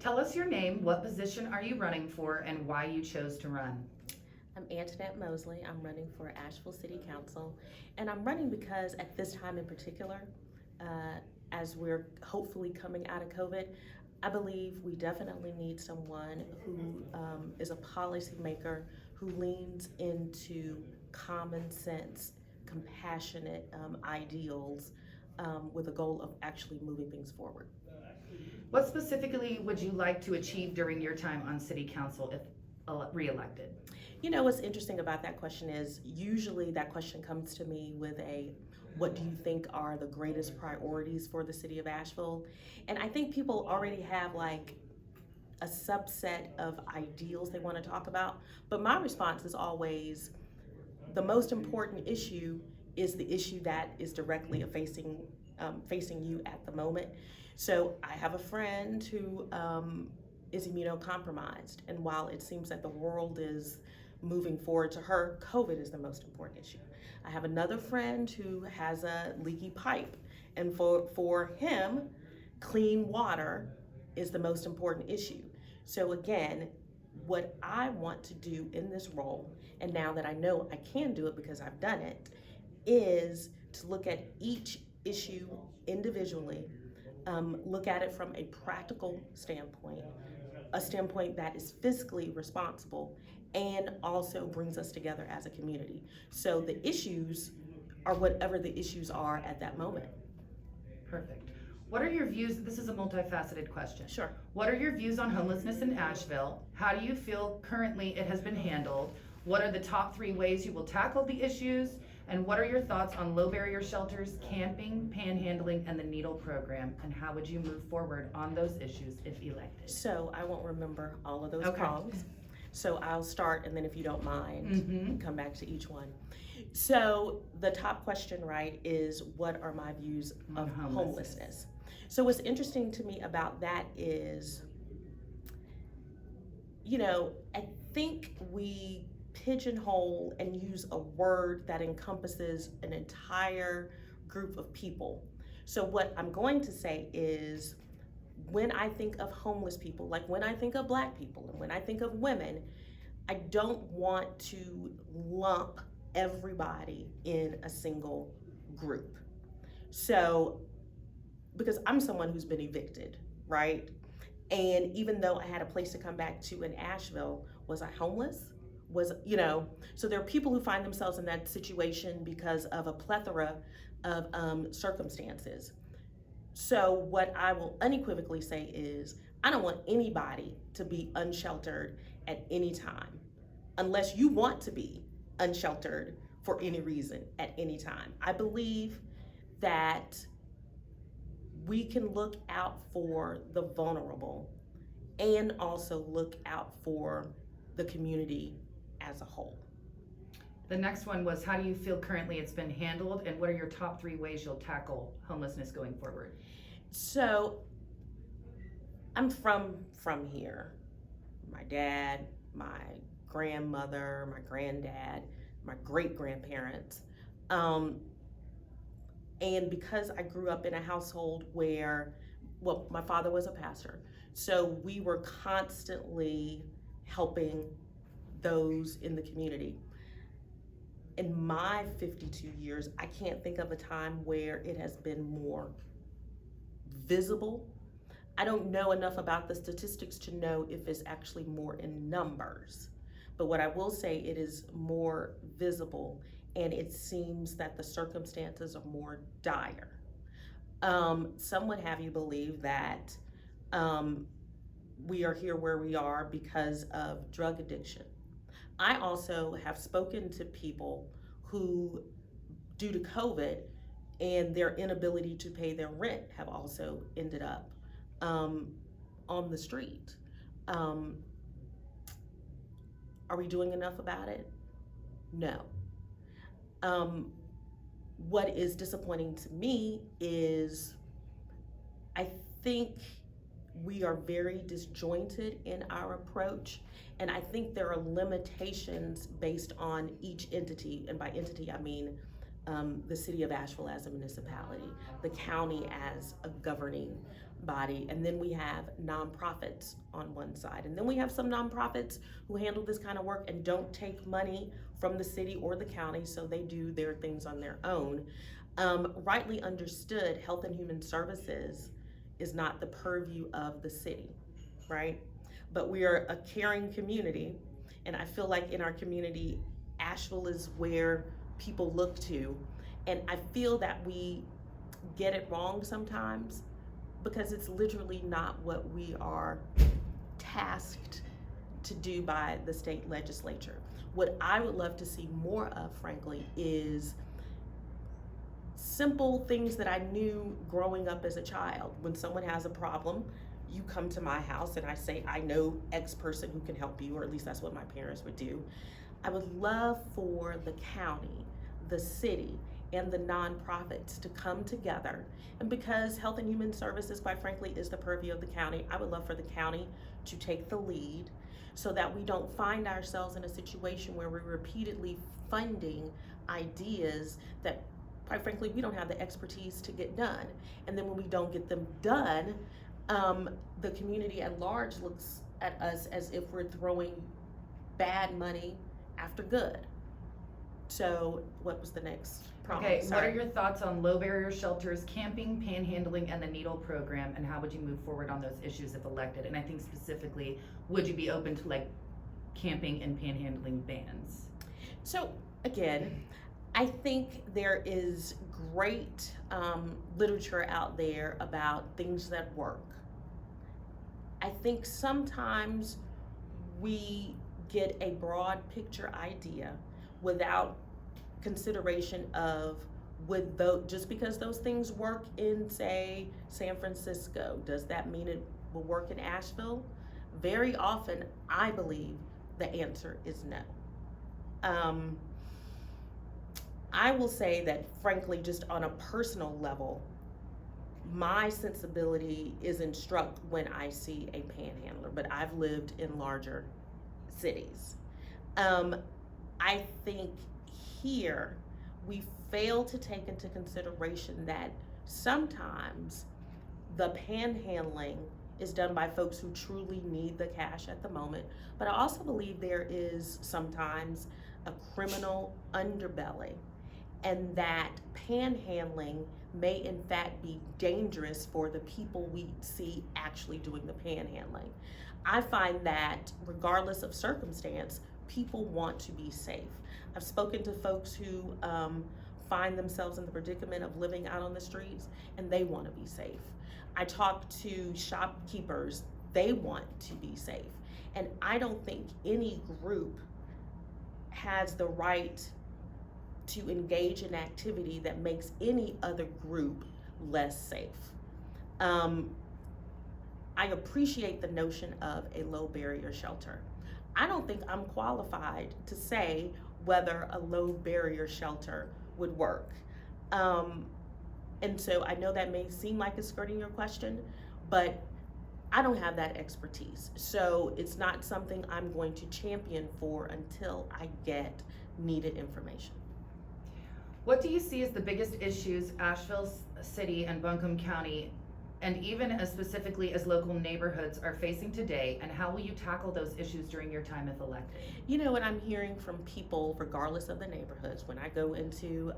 Tell us your name, what position are you running for, and why you chose to run. I'm Antanette Mosley. I'm running for Asheville City Council, and I'm running because at this time in particular, as we're hopefully coming out of COVID, I believe we definitely need someone who is a policymaker who leans into common sense, compassionate ideals with a goal of actually moving things forward. What specifically would you like to achieve during your time on City Council if re-elected? You know, what's interesting about that question is usually that question comes to me with what do you think are the greatest priorities for the city of Asheville? And I think people already have like a subset of ideals they want to talk about. But my response is always the most important issue is the issue that is directly facing you at the moment. So I have a friend who is immunocompromised, and while it seems that the world is moving forward, to her, COVID is the most important issue. I have another friend who has a leaky pipe, and for him, clean water is the most important issue. So again, what I want to do in this role, and now that I know I can do it because I've done it, is to look at each issue individually, look at it from a practical standpoint, a standpoint that is fiscally responsible, and also brings us together as a community. So the issues are whatever the issues are at that moment. Perfect. What are your views? This is a multifaceted question. Sure. What are your views on homelessness in Asheville? How do you feel currently it has been handled? What are the top 3 ways you will tackle the issues? And what are your thoughts on low barrier shelters, camping, panhandling, and the Needle program? And how would you move forward on those issues if elected? So I won't remember all of those prongs. So I'll start, and then if you don't mind, come back to each one. So the top question, right, is what are my views of homelessness? So what's interesting to me about that is, you know, I think we pigeonhole and use a word that encompasses an entire group of people. So what I'm going to say is, when I think of homeless people, like when I think of Black people and when I think of women, I don't want to lump everybody in a single group. So, because I'm someone who's been evicted, right? And even though I had a place to come back to in Asheville, was I homeless? So there are people who find themselves in that situation because of a plethora of circumstances. So what I will unequivocally say is, I don't want anybody to be unsheltered at any time, unless you want to be unsheltered for any reason at any time. I believe that we can look out for the vulnerable and also look out for the community as a whole. The next one was, how do you feel currently it's been handled, and what are your top 3 ways you'll tackle homelessness going forward? So I'm from here. My dad, my grandmother, my granddad, my great-grandparents. And because I grew up in a household where, well, my father was a pastor, so we were constantly helping those in the community. In my 52 years, I can't think of a time where it has been more visible. I don't know enough about the statistics to know if it's actually more in numbers, but what I will say, it is more visible, and it seems that the circumstances are more dire. Some would have you believe that we are here where we are because of drug addiction. I also have spoken to people who, due to COVID and their inability to pay their rent, have also ended up on the street. Are we doing enough about it? No. What is disappointing to me is I think we are very disjointed in our approach, and I think there are limitations based on each entity, and by entity I mean the city of Asheville as a municipality, the county as a governing body, and then we have nonprofits on one side, and then we have some nonprofits who handle this kind of work and don't take money from the city or the county, so they do their things on their own. Rightly understood, Health and Human Services is not the purview of the city, right? But we are a caring community, and I feel like in our community, Asheville is where people look to, and I feel that we get it wrong sometimes because it's literally not what we are tasked to do by the state legislature. What I would love to see more of, frankly, is simple things that I knew growing up as a child. When someone has a problem, you come to my house and I say, I know X person who can help you, or at least that's what my parents would do. I would love for the county, the city, and the nonprofits to come together. And because Health and Human Services, quite frankly, is the purview of the county, I would love for the county to take the lead so that we don't find ourselves in a situation where we're repeatedly funding ideas that, quite frankly, we don't have the expertise to get done. And then when we don't get them done, the community at large looks at us as if we're throwing bad money after good. So what was the next problem? Okay, Sorry. what are your thoughts on low barrier shelters, camping, panhandling, and the needle program, and how would you move forward on those issues if elected? And I think specifically, would you be open to like camping and panhandling bans? So again, I think there is great literature out there about things that work. I think sometimes we get a broad picture idea without consideration of just because those things work in, say, San Francisco, does that mean it will work in Asheville? Very often, I believe the answer is no. I will say that, frankly, just on a personal level, my sensibility isn't struck when I see a panhandler, but I've lived in larger cities. I think here we fail to take into consideration that sometimes the panhandling is done by folks who truly need the cash at the moment, but I also believe there is sometimes a criminal underbelly, and that panhandling may in fact be dangerous for the people we see actually doing the panhandling. I find that regardless of circumstance, people want to be safe. I've spoken to folks who find themselves in the predicament of living out on the streets, and they want to be safe. I talk to shopkeepers, they want to be safe. And I don't think any group has the right to engage in activity that makes any other group less safe. I appreciate the notion of a low barrier shelter. I don't think I'm qualified to say whether a low barrier shelter would work. And so I know that may seem like it's skirting your question, but I don't have that expertise. So it's not something I'm going to champion for until I get needed information. What do you see as the biggest issues Asheville City and Buncombe County, and even as specifically as local neighborhoods, are facing today, and how will you tackle those issues during your time if elected? You know what I'm hearing from people, regardless of the neighborhoods, when I go into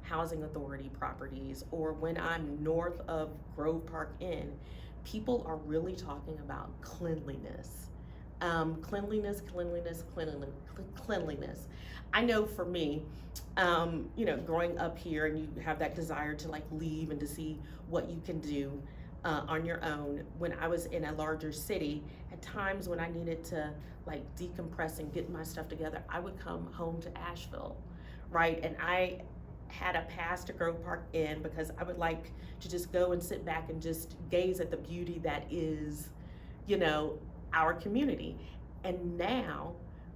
housing authority properties or when I'm north of Grove Park Inn, people are really talking about cleanliness. Cleanliness. I know for me, growing up here, and you have that desire to like leave and to see what you can do on your own. When I was in a larger city, at times when I needed to like decompress and get my stuff together, I would come home to Asheville, right? And I had a pass to Grove Park Inn because I would like to just go and sit back and just gaze at the beauty that is, our community. And now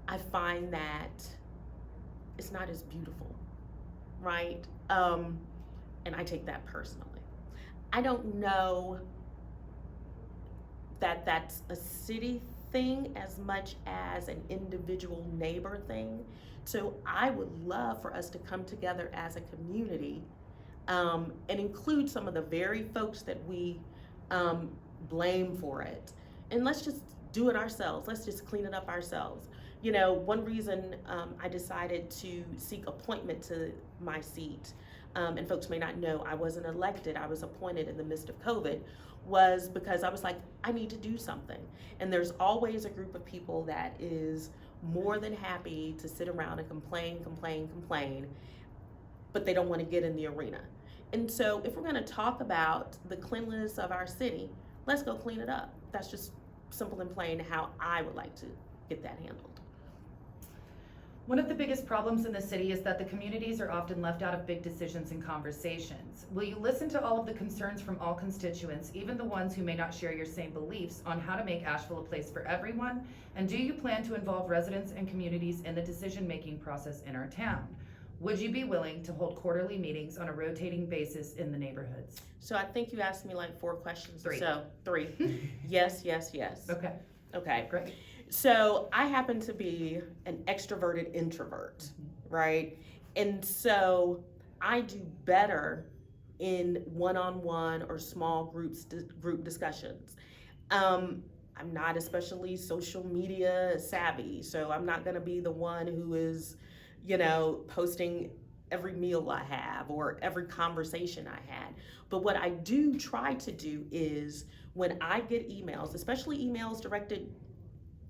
I find that it's not as beautiful, right? And I take that personally. I don't know that that's a city thing as much as an individual neighbor thing. So I would love for us to come together as a community and include some of the very folks that we blame for it. And let's just do it ourselves. Let's just clean it up ourselves. You know, one reason I decided to seek appointment to my seat, and folks may not know, I wasn't elected, I was appointed in the midst of COVID, was because I was like, I need to do something. And there's always a group of people that is more than happy to sit around and complain, but they don't want to get in the arena. And so if we're going to talk about the cleanliness of our city, let's go clean it up. That's just simple and plain how I would like to get that handled. One of the biggest problems in the city is that the communities are often left out of big decisions and conversations. Will you listen to all of the concerns from all constituents, even the ones who may not share your same beliefs, on how to make Asheville a place for everyone? And do you plan to involve residents and communities in the decision-making process in our town? Would you be willing to hold quarterly meetings on a rotating basis in the neighborhoods? So I think you asked me like 4 questions. 3. So 3. Yes. Okay. Great. So I happen to be an extroverted introvert, right? And so I do better in one-on-one or small group discussions. I'm not especially social media savvy, so I'm not gonna be the one who is, posting every meal I have or every conversation I had. But what I do try to do is when I get emails, especially emails directed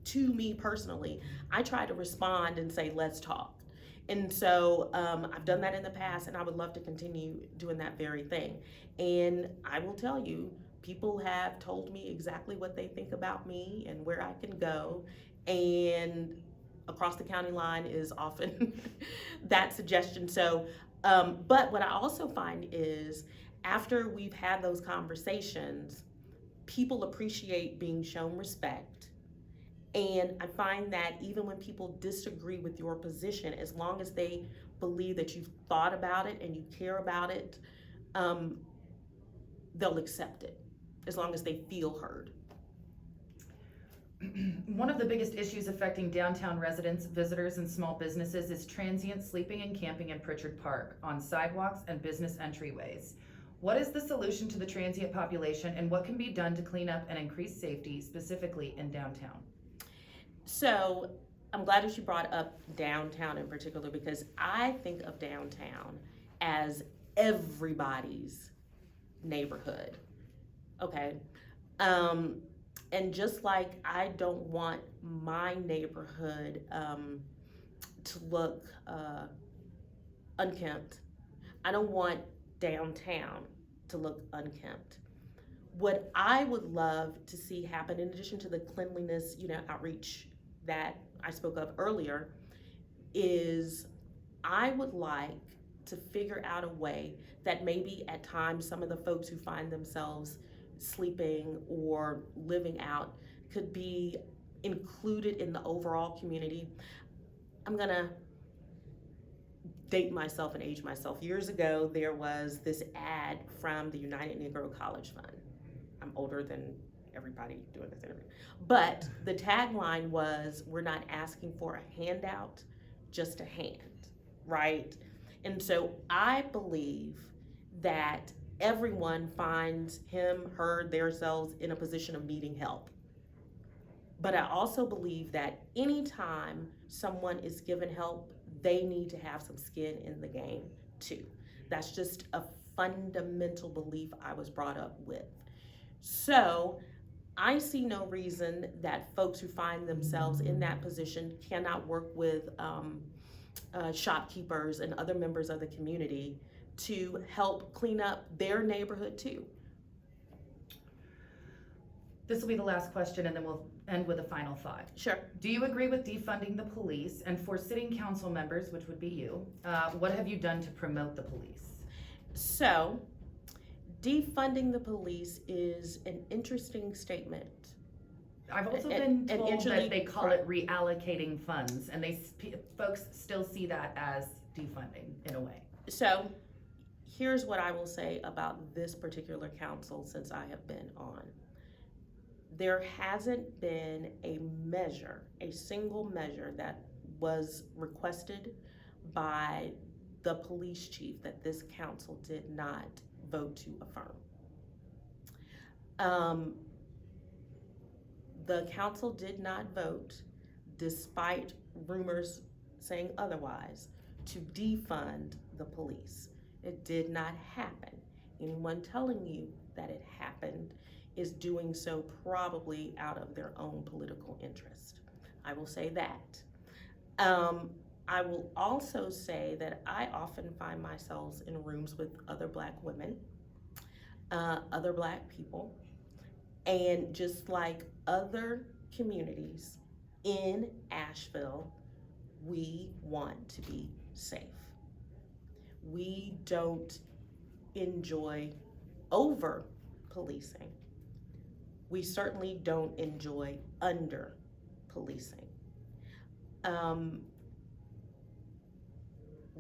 to me personally, I try to respond and say, let's talk. And so I've done that in the past, and I would love to continue doing that very thing. And I will tell you, people have told me exactly what they think about me and where I can go. And across the county line is often that suggestion. So, but what I also find is after we've had those conversations, people appreciate being shown respect. And I find that even when people disagree with your position, as long as they believe that you've thought about it and you care about it, they'll accept it, as long as they feel heard. One of the biggest issues affecting downtown residents, visitors, and small businesses is transient sleeping and camping in Pritchard Park on sidewalks and business entryways. What is the solution to the transient population, and what can be done to clean up and increase safety, specifically in downtown? So I'm glad that you brought up downtown in particular, because I think of downtown as everybody's neighborhood, okay? And just like I don't want my neighborhood to look unkempt, I don't want downtown to look unkempt. What I would love to see happen, in addition to the cleanliness, outreach that I spoke of earlier, is I would like to figure out a way that maybe at times some of the folks who find themselves sleeping or living out could be included in the overall community. I'm gonna date myself and age myself. Years ago, there was this ad from the United Negro College Fund. I'm older than everybody doing this interview. But the tagline was, we're not asking for a handout, just a hand, right? And so I believe that everyone finds him, her, themselves in a position of needing help. But I also believe that anytime someone is given help, they need to have some skin in the game too. That's just a fundamental belief I was brought up with. So I see no reason that folks who find themselves in that position cannot work with shopkeepers and other members of the community to help clean up their neighborhood too. This will be the last question, and then we'll end with a final thought. Sure. Do you agree with defunding the police? And for sitting council members, which would be you, what have you done to promote the police? So, defunding the police is an interesting statement. I've also been told that they call it reallocating funds, and folks still see that as defunding in a way. So, here's what I will say about this particular council since I have been on. There hasn't been a single measure that was requested by the police chief that this council did not vote to affirm. Um, the council did not vote, despite rumors saying otherwise, to defund the police. It did not happen. Anyone telling you that it happened is doing so probably out of their own political interest. I will say that. I will also say that I often find myself in rooms with other Black women, other Black people, and just like other communities in Asheville, we want to be safe. We don't enjoy over policing. We certainly don't enjoy under policing.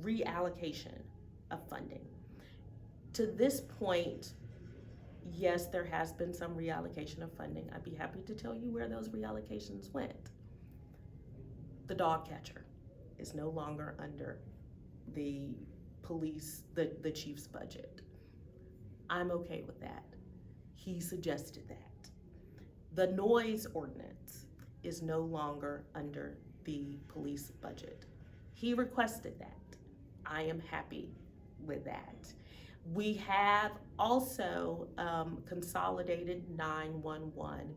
Reallocation of funding. To this point, yes, there has been some reallocation of funding. I'd be happy to tell you where those reallocations went. The dog catcher is no longer under the police, the chief's budget. I'm okay with that. He suggested that. The noise ordinance is no longer under the police budget. He requested that. I am happy with that. We have also consolidated 911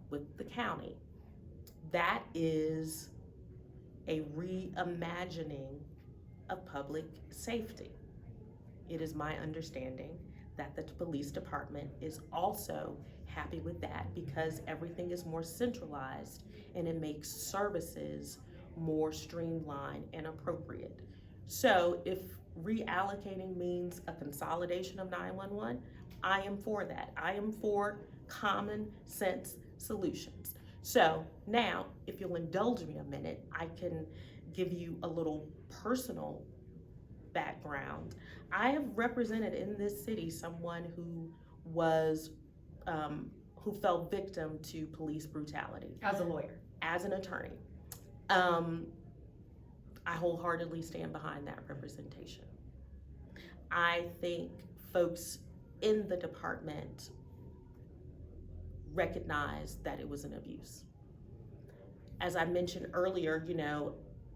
with the county. That is a reimagining of public safety. It is my understanding that the police department is also happy with that because everything is more centralized and it makes services more streamlined and appropriate. So if reallocating means a consolidation of 911, I am for that. I am for common sense solutions. So now, if you'll indulge me a minute, I can give you a little personal background. I have represented in this city someone who was, who fell victim to police brutality. As a lawyer. As an attorney. I wholeheartedly stand behind that representation. I think folks in the department recognized that it was an abuse. As I mentioned earlier,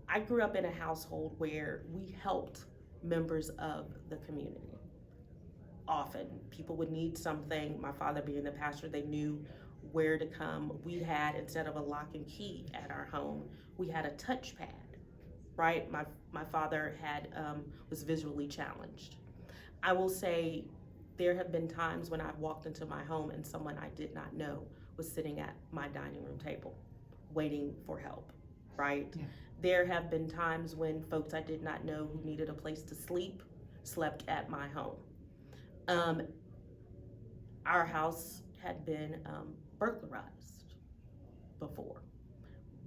I grew up in a household where we helped members of the community. Often people would need something, my father being the pastor, they knew where to come. We had, instead of a lock and key at our home, we had a touchpad, right? My father was visually challenged. I will say there have been times when I've walked into my home and someone I did not know was sitting at my dining room table waiting for help, right? Yeah. There have been times when folks I did not know who needed a place to sleep slept at my home. Our house had been burglarized before.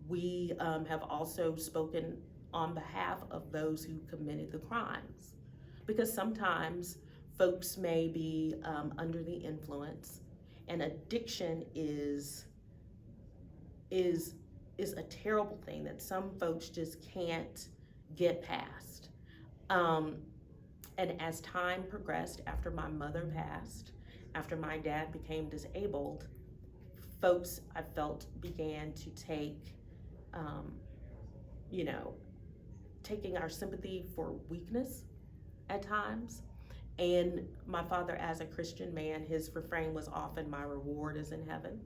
We have also spoken on behalf of those who committed the crimes, because sometimes folks may be under the influence, and addiction is a terrible thing that some folks just can't get past. And as time progressed, after my mother passed, after my dad became disabled, folks I felt began to take, taking our sympathy for weakness at times. And my father, as a Christian man, his refrain was often, "My reward is in heaven."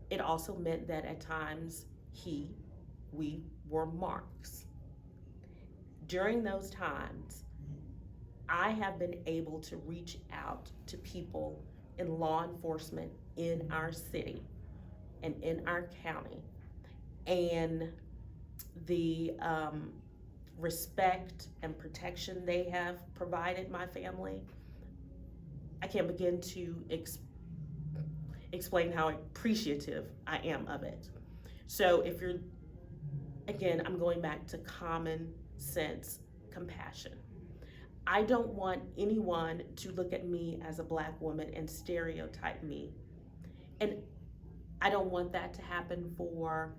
It also meant that at times we were marks. During those times, I have been able to reach out to people in law enforcement in our city and in our county, and the respect and protection they have provided my family, I can't begin to explain how appreciative I am of it. So if you're, again, I'm going back to common sense compassion. I don't want anyone to look at me as a Black woman and stereotype me. And I don't want that to happen for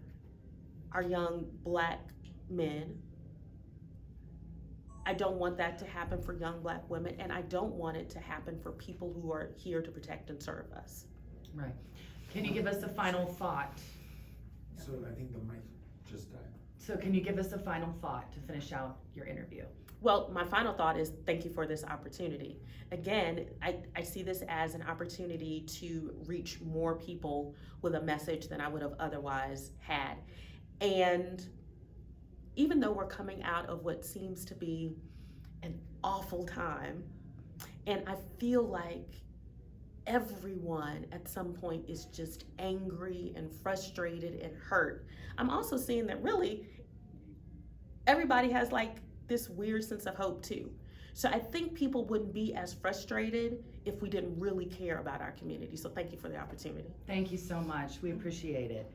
our young Black men I don't want that to happen for young Black women, and I don't want it to happen for people who are here to protect and serve us. Right. Can you give us a final thought? So I think the mic just died. So can you give us a final thought to finish out your interview? Well, my final thought is thank you for this opportunity. Again, I see this as an opportunity to reach more people with a message than I would have otherwise had. And even though we're coming out of what seems to be an awful time, and I feel like everyone at some point is just angry and frustrated and hurt, I'm also seeing that really everybody has like this weird sense of hope too. So I think people wouldn't be as frustrated if we didn't really care about our community. So thank you for the opportunity. Thank you so much. We appreciate it.